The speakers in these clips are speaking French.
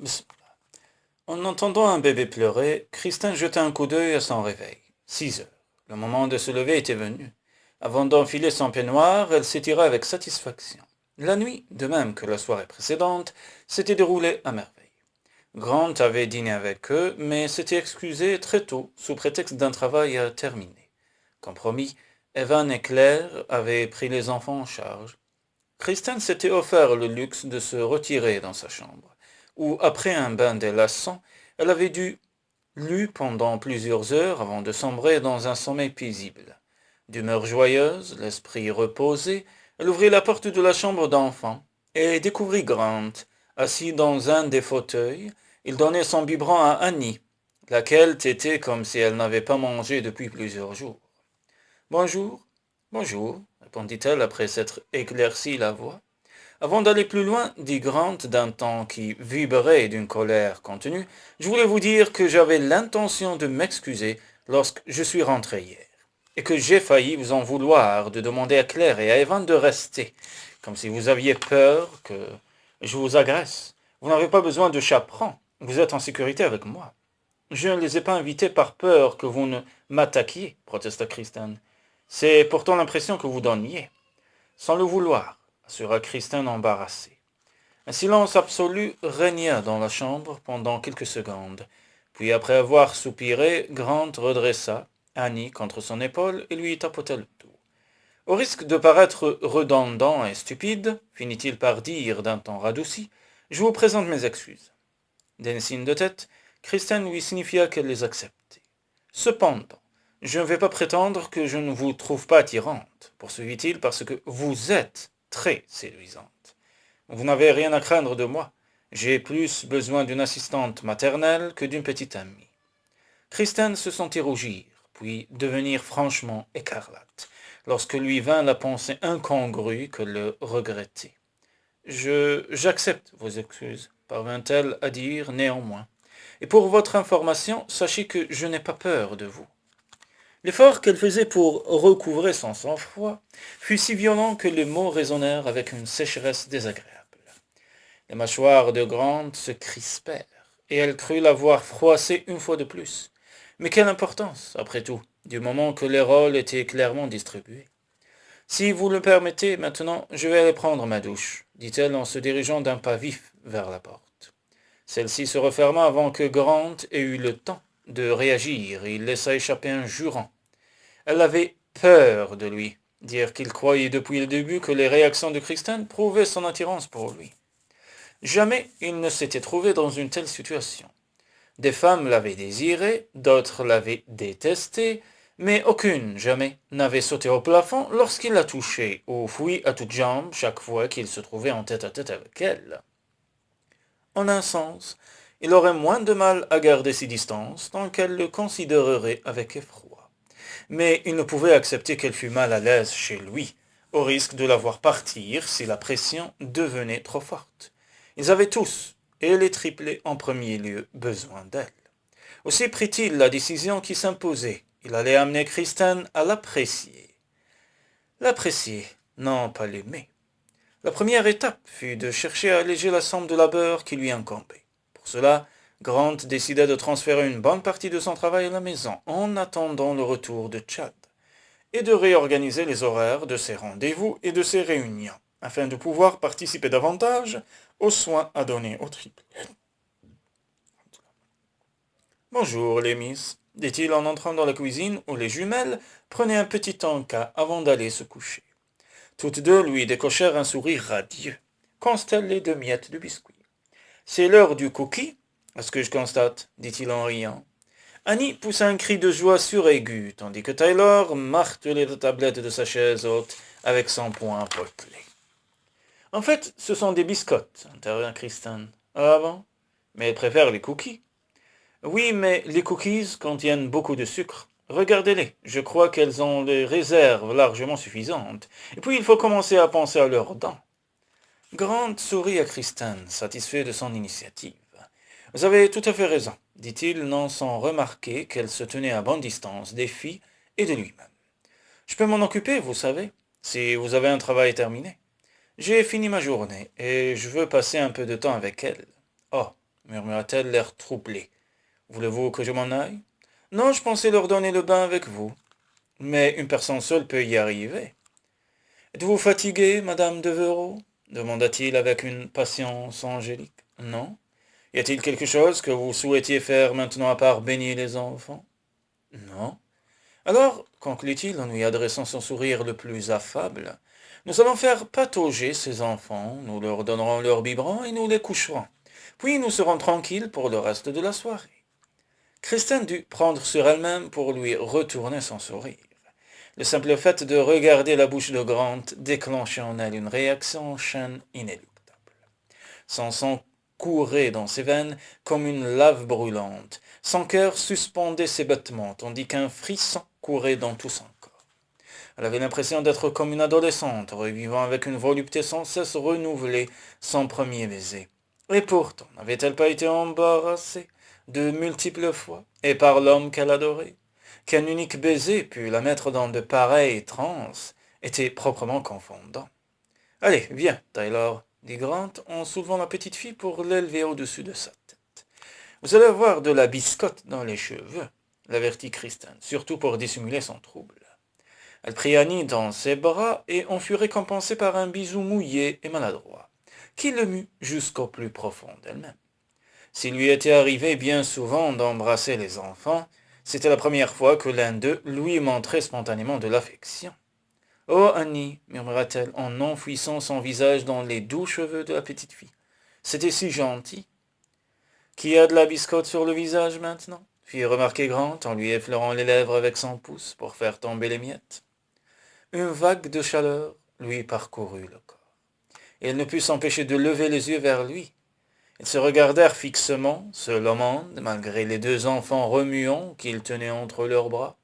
Bismillah. En entendant un bébé pleurer, Christine jeta un coup d'œil à son réveil. 6 heures. Le moment de se lever était venu. Avant d'enfiler son peignoir, elle s'étira avec satisfaction. La nuit, de même que la soirée précédente, s'était déroulée à merveille. Grant avait dîné avec eux, mais s'était excusé très tôt sous prétexte d'un travail à terminer. Comme promis, Evan et Claire avaient pris les enfants en charge. Christine s'était offert le luxe de se retirer dans sa chambre, où, après un bain délassant, elle avait dû lu pendant plusieurs heures avant de sombrer dans un sommeil paisible. D'humeur joyeuse, l'esprit reposé, elle ouvrit la porte de la chambre d'enfant et découvrit Grant, assis dans un des fauteuils. Il donnait son biberon à Annie, laquelle tétait comme si elle n'avait pas mangé depuis plusieurs jours. Bonjour, bonjour, répondit-elle après s'être éclairci la voix. Avant d'aller plus loin, dit Grant d'un ton qui vibrait d'une colère contenue, je voulais vous dire que j'avais l'intention de m'excuser lorsque je suis rentré hier, et que j'ai failli vous en vouloir de demander à Claire et à Evan de rester, comme si vous aviez peur que je vous agresse. Vous n'avez pas besoin de chaperon, vous êtes en sécurité avec moi. Je ne les ai pas invités par peur que vous ne m'attaquiez, protesta Christine. C'est pourtant l'impression que vous donniez. Sans le vouloir, assura Christine embarrassée. Un silence absolu régna dans la chambre pendant quelques secondes. Puis, après avoir soupiré, Grant redressa Annie contre son épaule et lui tapota le dos. Au risque de paraître redondant et stupide, finit-il par dire d'un ton radouci, je vous présente mes excuses. D'un signe de tête, Christine lui signifia qu'elle les acceptait. Cependant, je ne vais pas prétendre que je ne vous trouve pas attirante, poursuivit-il, parce que vous êtes très séduisante. Vous n'avez rien à craindre de moi. J'ai plus besoin d'une assistante maternelle que d'une petite amie. Christine se sentit rougir, puis devenir franchement écarlate, lorsque lui vint la pensée incongrue que le regrettait. J'accepte vos excuses, parvint-elle à dire néanmoins. Et pour votre information, sachez que je n'ai pas peur de vous. L'effort qu'elle faisait pour recouvrer son sang-froid fut si violent que les mots résonnèrent avec une sécheresse désagréable. Les mâchoires de Grant se crispèrent, et elle crut l'avoir froissé une fois de plus. Mais quelle importance, après tout, du moment que les rôles étaient clairement distribués. Si vous le permettez, maintenant, je vais aller prendre ma douche, dit-elle en se dirigeant d'un pas vif vers la porte. Celle-ci se referma avant que Grant ait eu le temps de réagir, et il laissa échapper un jurant. Elle avait peur de lui, dire qu'il croyait depuis le début que les réactions de Christine prouvaient son attirance pour lui. Jamais il ne s'était trouvé dans une telle situation. Des femmes l'avaient désiré, d'autres l'avaient détesté, mais aucune, jamais, n'avait sauté au plafond lorsqu'il la touchait, ou fui à toutes jambes chaque fois qu'il se trouvait en tête-à-tête avec elle. En un sens, il aurait moins de mal à garder ses distances tant qu'elle le considérerait avec effroi. Mais il ne pouvait accepter qu'elle fût mal à l'aise chez lui, au risque de la voir partir si la pression devenait trop forte. Ils avaient tous, et les triplés en premier lieu, besoin d'elle. Aussi prit-il la décision qui s'imposait. Il allait amener Christine à l'apprécier. L'apprécier, non pas l'aimer. La première étape fut de chercher à alléger la somme de labeur qui lui incombait. Pour cela, Grant décida de transférer une bonne partie de son travail à la maison en attendant le retour de Chad, et de réorganiser les horaires de ses rendez-vous et de ses réunions, afin de pouvoir participer davantage aux soins à donner aux triplés. Bonjour, les miss, dit-il en entrant dans la cuisine où les jumelles prenaient un petit encas avant d'aller se coucher. Toutes deux lui décochèrent un sourire radieux, constellé de miettes de biscuit. C'est l'heure du cookie, à ce que je constate, dit-il en riant. Annie poussa un cri de joie suraigu, tandis que Taylor martelait la tablette de sa chaise haute avec son poing potelé. En fait, ce sont des biscottes, intervint Christine. Ah bon? Mais elle préfère les cookies. Oui, mais les cookies contiennent beaucoup de sucre. Regardez-les, je crois qu'elles ont les réserves largement suffisantes. Et puis il faut commencer à penser à leurs dents. Grant sourit à Christine, satisfait de son initiative. Vous avez tout à fait raison, dit-il, non sans remarquer qu'elle se tenait à bonne distance des filles et de lui-même. Je peux m'en occuper, vous savez, si vous avez un travail terminé. J'ai fini ma journée, et je veux passer un peu de temps avec elle. Oh, murmura-t-elle, l'air troublé. Voulez-vous que je m'en aille? Non, je pensais leur donner le bain avec vous. Mais une personne seule peut y arriver. Êtes-vous fatiguée, madame Devereux? Demanda-t-il avec une patience angélique. Non. Y a-t-il quelque chose que vous souhaitiez faire maintenant à part baigner les enfants? Non. Alors, conclut-il en lui adressant son sourire le plus affable, nous allons faire patauger ces enfants, nous leur donnerons leur biberon et nous les coucherons. Puis nous serons tranquilles pour le reste de la soirée. Christine dut prendre sur elle-même pour lui retourner son sourire. Le simple fait de regarder la bouche de Grant déclenchait en elle une réaction en chaîne inéluctable. Son sang courait dans ses veines comme une lave brûlante. Son cœur suspendait ses battements, tandis qu'un frisson courait dans tout son corps. Elle avait l'impression d'être comme une adolescente, revivant avec une volupté sans cesse renouvelée son premier baiser. Et pourtant, n'avait-elle pas été embarrassée de multiples fois, et par l'homme qu'elle adorait? Qu'un unique baiser pût la mettre dans de pareilles transes était proprement confondant. Allez, viens, Taylor, dit Grant en soulevant la petite fille pour l'élever au-dessus de sa tête. Vous allez avoir de la biscotte dans les cheveux, l'avertit Christine, surtout pour dissimuler son trouble. Elle prit Annie dans ses bras et en fut récompensée par un bisou mouillé et maladroit, qui le mut jusqu'au plus profond d'elle-même. S'il lui était arrivé bien souvent d'embrasser les enfants, c'était la première fois que l'un d'eux lui montrait spontanément de l'affection. « Oh, Annie, murmura-t-elle en enfouissant son visage dans les doux cheveux de la petite fille. C'était si gentil. Qui a de la biscotte sur le visage maintenant? Fit remarquer Grant en lui effleurant les lèvres avec son pouce pour faire tomber les miettes. Une vague de chaleur lui parcourut le corps. Et elle ne put s'empêcher de lever les yeux vers lui. Ils se regardèrent fixement, seul au monde, malgré les deux enfants remuants qu'ils tenaient entre leurs bras.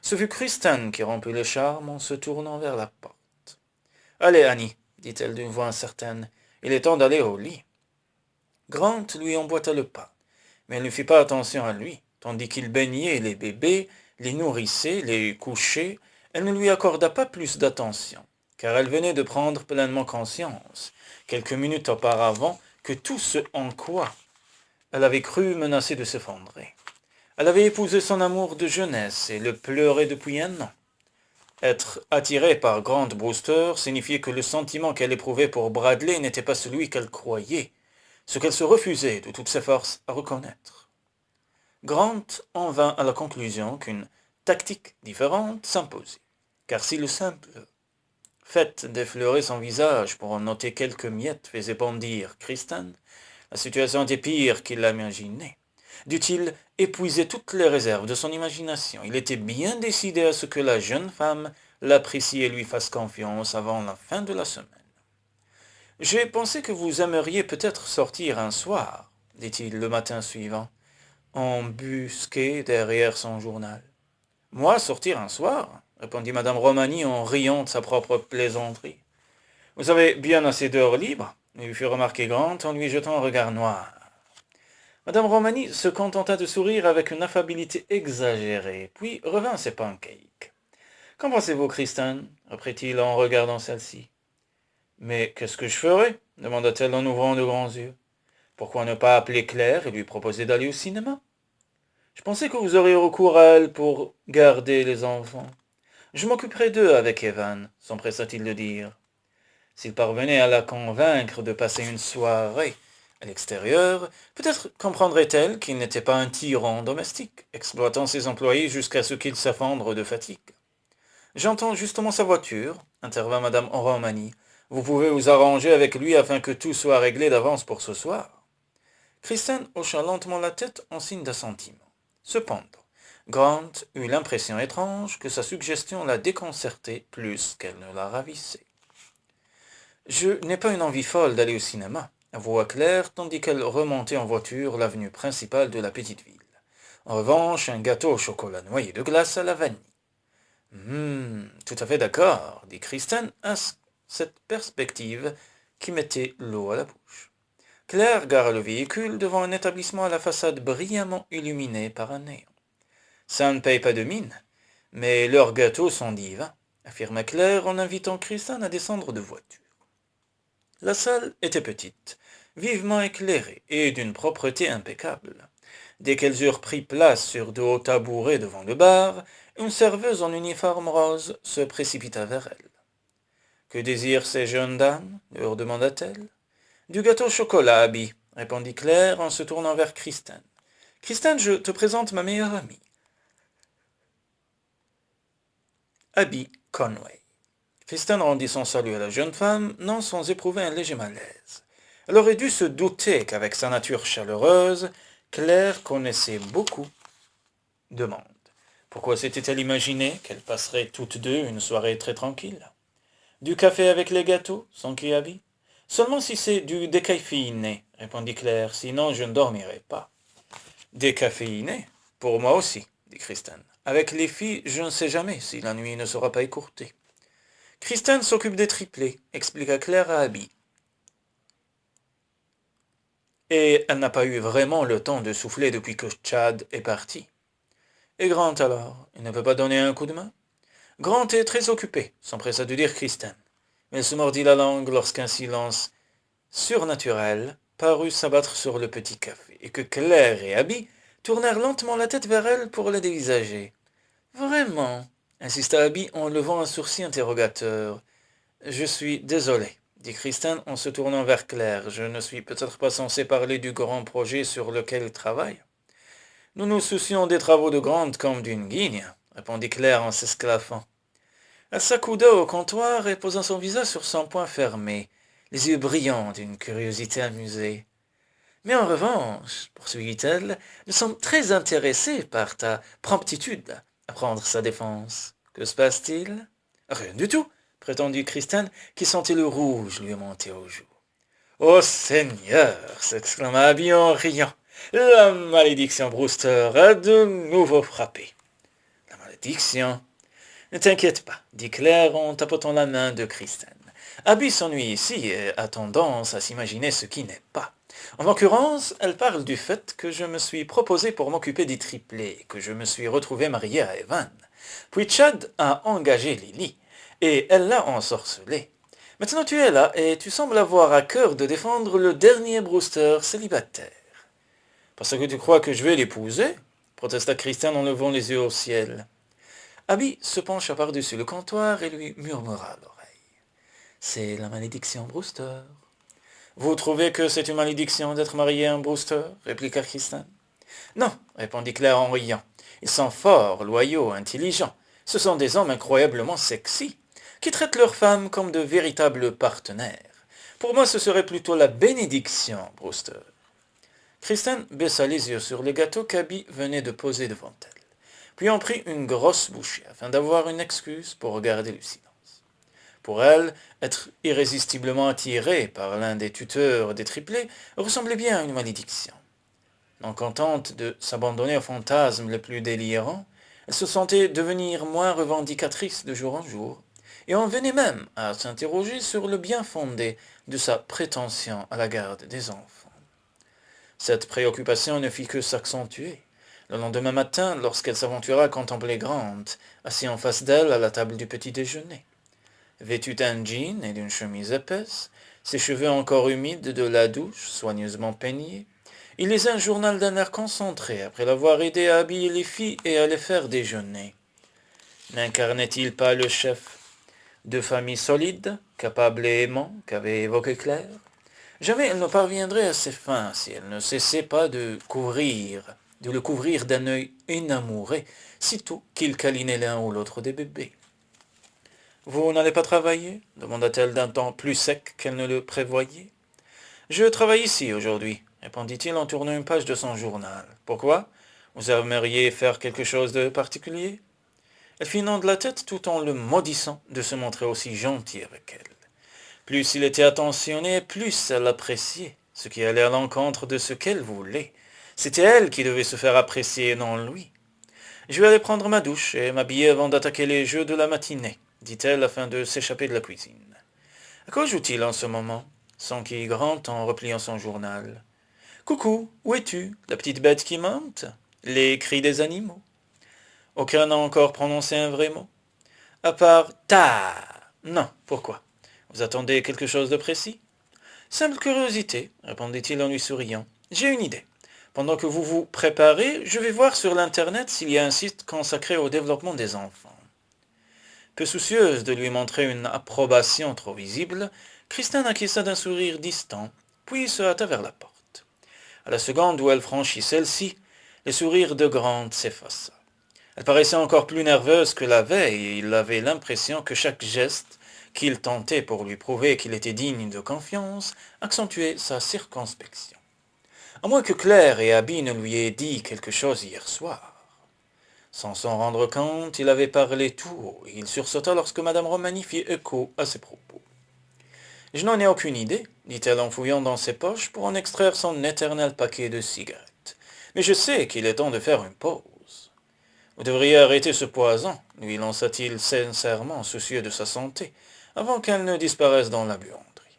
Ce fut Christine qui rompit le charme en se tournant vers la porte. « Allez, Annie, dit-elle d'une voix incertaine, il est temps d'aller au lit. » Grant lui emboîta le pas, mais elle ne fit pas attention à lui, tandis qu'il baignait les bébés, les nourrissait, les couchait. Elle ne lui accorda pas plus d'attention, car elle venait de prendre pleinement conscience, quelques minutes auparavant, que tout ce en quoi elle avait cru menacé de s'effondrer. Elle avait épousé son amour de jeunesse et le pleurait depuis un an. Être attirée par Grant Brewster signifiait que le sentiment qu'elle éprouvait pour Bradley n'était pas celui qu'elle croyait, ce qu'elle se refusait de toutes ses forces à reconnaître. Grant en vint à la conclusion qu'une tactique différente s'imposait, car si le simple fait d'effleurer son visage pour en noter quelques miettes faisait bondir Christine, la situation était pire qu'il l'imaginait. Dût-il épuiser toutes les réserves de son imagination, il était bien décidé à ce que la jeune femme l'apprécie et lui fasse confiance avant la fin de la semaine. « J'ai pensé que vous aimeriez peut-être sortir un soir, dit-il le matin suivant, embusqué derrière son journal. « Moi, sortir un soir ?» répondit madame Romani en riant de sa propre plaisanterie. « Vous avez bien assez d'heures libres ?» lui fit remarquer Grant en lui jetant un regard noir. Madame Romani se contenta de sourire avec une affabilité exagérée, puis revint à ses pancakes. « Qu'en pensez-vous, Christine » reprit-il en regardant celle-ci. « Mais qu'est-ce que je ferais » demanda-t-elle en ouvrant de grands yeux. « Pourquoi ne pas appeler Claire et lui proposer d'aller au cinéma? Je pensais que vous auriez recours à elle pour garder les enfants. Je m'occuperai d'eux avec Evan, s'empressa-t-il de dire. S'il parvenait à la convaincre de passer une soirée à l'extérieur, peut-être comprendrait-elle qu'il n'était pas un tyran domestique, exploitant ses employés jusqu'à ce qu'ils s'effondrent de fatigue. « J'entends justement sa voiture, » intervint madame Romani. « Vous pouvez vous arranger avec lui afin que tout soit réglé d'avance pour ce soir. » Christine hocha lentement la tête en signe d'assentiment. Cependant, Grant eut l'impression étrange que sa suggestion la déconcertait plus qu'elle ne la ravissait. « Je n'ai pas une envie folle d'aller au cinéma, » avoua Claire, tandis qu'elle remontait en voiture l'avenue principale de la petite ville. En revanche, un gâteau au chocolat noyé de glace à la vanille. « Tout à fait d'accord, » dit Christine à cette perspective qui mettait l'eau à la bouche. Claire gara le véhicule devant un établissement à la façade brillamment illuminée par un néon. « Ça ne paye pas de mine, mais leurs gâteaux sont divins, » affirma Claire en invitant Christine à descendre de voiture. La salle était petite, vivement éclairées et d'une propreté impeccable. Dès qu'elles eurent pris place sur de hauts tabourets devant le bar, une serveuse en uniforme rose se précipita vers elles. Que désirent ces jeunes dames leur demanda-t-elle. Du gâteau au chocolat, Abby, répondit Claire en se tournant vers Kristen. Kristen, je te présente ma meilleure amie. Abby Conway. Kristen rendit son salut à la jeune femme, non sans éprouver un léger malaise. Elle aurait dû se douter qu'avec sa nature chaleureuse, Claire connaissait beaucoup de monde. Pourquoi s'était-elle imaginé qu'elles passeraient toutes deux une soirée très tranquille? Du café avec les gâteaux, s'enquit Abby. Seulement si c'est du décaféiné, répondit Claire, sinon je ne dormirai pas. Décaféiné? Pour moi aussi, dit Kristen. Avec les filles, je ne sais jamais si la nuit ne sera pas écourtée. Kristen s'occupe des triplés, expliqua Claire à Abby. Et elle n'a pas eu vraiment le temps de souffler depuis que Chad est parti. Et Grant alors, il ne peut pas donner un coup de main? Grant est très occupé, s'empressa de dire Kristen. Mais elle se mordit la langue lorsqu'un silence surnaturel parut s'abattre sur le petit café, et que Claire et Abby tournèrent lentement la tête vers elle pour la dévisager. Vraiment, insista Abby en levant un sourcil interrogateur. Je suis désolé, dit Kristen en se tournant vers Claire. Je ne suis peut-être pas censé parler du grand projet sur lequel il travaille. Nous nous soucions des travaux de Grant comme d'une guigne, répondit Claire en s'esclaffant. Elle s'accouda au comptoir et posa son visage sur son poing fermé, les yeux brillants d'une curiosité amusée. Mais en revanche, poursuivit-elle, nous sommes très intéressés par ta promptitude à prendre sa défense. Que se passe-t-il? Rien du tout, prétendit Kristen, qui sentit le rouge lui monter aux joues. Ô Seigneur, s'exclama Abby en riant. La malédiction Brewster a de nouveau frappé. La malédiction? Ne t'inquiète pas, dit Claire en tapotant la main de Kristen. Abby s'ennuie ici et a tendance à s'imaginer ce qui n'est pas. En l'occurrence, elle parle du fait que je me suis proposé pour m'occuper des triplés, que je me suis retrouvé marié à Evan. Puis Chad a engagé Lily, et elle l'a ensorcelée. Maintenant tu es là, et tu sembles avoir à cœur de défendre le dernier Brewster célibataire. Parce que tu crois que je vais l'épouser? Protesta Kristen en levant les yeux au ciel. Abby se pencha par-dessus le comptoir et lui murmura à l'oreille. C'est la malédiction Brewster. Vous trouvez que c'est une malédiction d'être marié à un Brewster? Répliqua Kristen. Non, répondit Claire en riant. Ils sont forts, loyaux, intelligents. Ce sont des hommes incroyablement sexy, qui traitent leurs femmes comme de véritables partenaires. Pour moi, ce serait plutôt la bénédiction, Brewster. Kristen baissa les yeux sur les gâteaux qu'Abby venait de poser devant elle, puis en prit une grosse bouchée, afin d'avoir une excuse pour regarder le silence. Pour elle, être irrésistiblement attirée par l'un des tuteurs des triplés ressemblait bien à une malédiction. Non contente de s'abandonner aux fantasmes les plus délirants, elle se sentait devenir moins revendicatrice de jour en jour, et en venait même à s'interroger sur le bien fondé de sa prétention à la garde des enfants. Cette préoccupation ne fit que s'accentuer. Le lendemain matin, lorsqu'elle s'aventura à contempler Grant, assis en face d'elle à la table du petit déjeuner. Vêtu d'un jean et d'une chemise épaisse, ses cheveux encore humides de la douche, soigneusement peignés, il lisait un journal d'un air concentré après l'avoir aidé à habiller les filles et à les faire déjeuner. N'incarnait-il pas le chef de famille solide, capable et aimant, qu'avait évoqué Claire? Jamais elle ne parviendrait à ses fins si elle ne cessait pas de le couvrir d'un œil enamouré, sitôt qu'il câlinait l'un ou l'autre des bébés. « Vous n'allez pas travailler » demanda-t-elle d'un ton plus sec qu'elle ne le prévoyait. « Je travaille ici aujourd'hui » répondit-il en tournant une page de son journal. « Pourquoi? Vous aimeriez faire quelque chose de particulier ?» Elle fit non de la tête tout en le maudissant de se montrer aussi gentil avec elle. Plus il était attentionné, plus elle l'appréciait, ce qui allait à l'encontre de ce qu'elle voulait. C'était elle qui devait se faire apprécier, non lui. « Je vais aller prendre ma douche et m'habiller avant d'attaquer les jeux de la matinée, » dit-elle afin de s'échapper de la cuisine. « À quoi joue-t-il en ce moment » s'enquit Grant en repliant son journal. « Coucou, où es-tu, la petite bête qui monte » Les cris des animaux. Aucun n'a encore prononcé un vrai mot. À part « ta » Non, pourquoi? Vous attendez quelque chose de précis? Simple curiosité, répondit-il en lui souriant. J'ai une idée. Pendant que vous vous préparez, je vais voir sur l'Internet s'il y a un site consacré au développement des enfants. Peu soucieuse de lui montrer une approbation trop visible, Christine acquiesça d'un sourire distant, puis se hâta vers la porte. À la seconde où elle franchit celle-ci, le sourire de Grant s'effaça. Elle paraissait encore plus nerveuse que la veille, et il avait l'impression que chaque geste qu'il tentait pour lui prouver qu'il était digne de confiance accentuait sa circonspection. À moins que Claire et Abby ne lui aient dit quelque chose hier soir. Sans s'en rendre compte, il avait parlé tout haut, et il sursauta lorsque Madame Romani fit écho à ses propos. « Je n'en ai aucune idée, dit-elle en fouillant dans ses poches pour en extraire son éternel paquet de cigarettes. Mais je sais qu'il est temps de faire une pause. Vous devriez arrêter ce poison, lui lança-t-il sincèrement, soucieux de sa santé, avant qu'elle ne disparaisse dans la buanderie.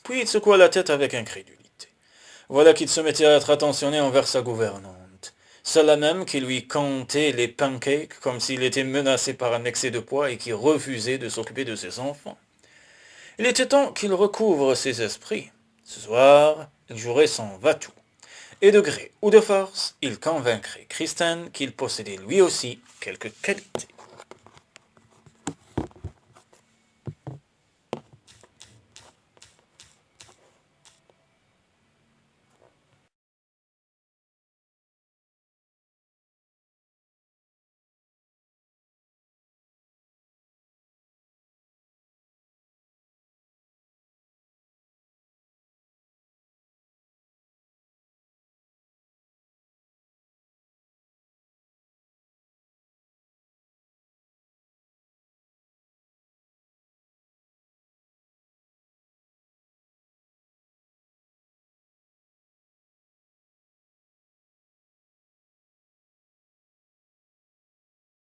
Puis il secoua la tête avec incrédulité. Voilà qu'il se mettait à être attentionné envers sa gouvernante. Celle-là même qui lui comptait les pancakes comme s'il était menacé par un excès de poids et qui refusait de s'occuper de ses enfants. Il était temps qu'il recouvre ses esprits. Ce soir, il jouerait son va-tout. Et de gré ou de force, il convaincrait Kristen qu'il possédait lui aussi quelques qualités.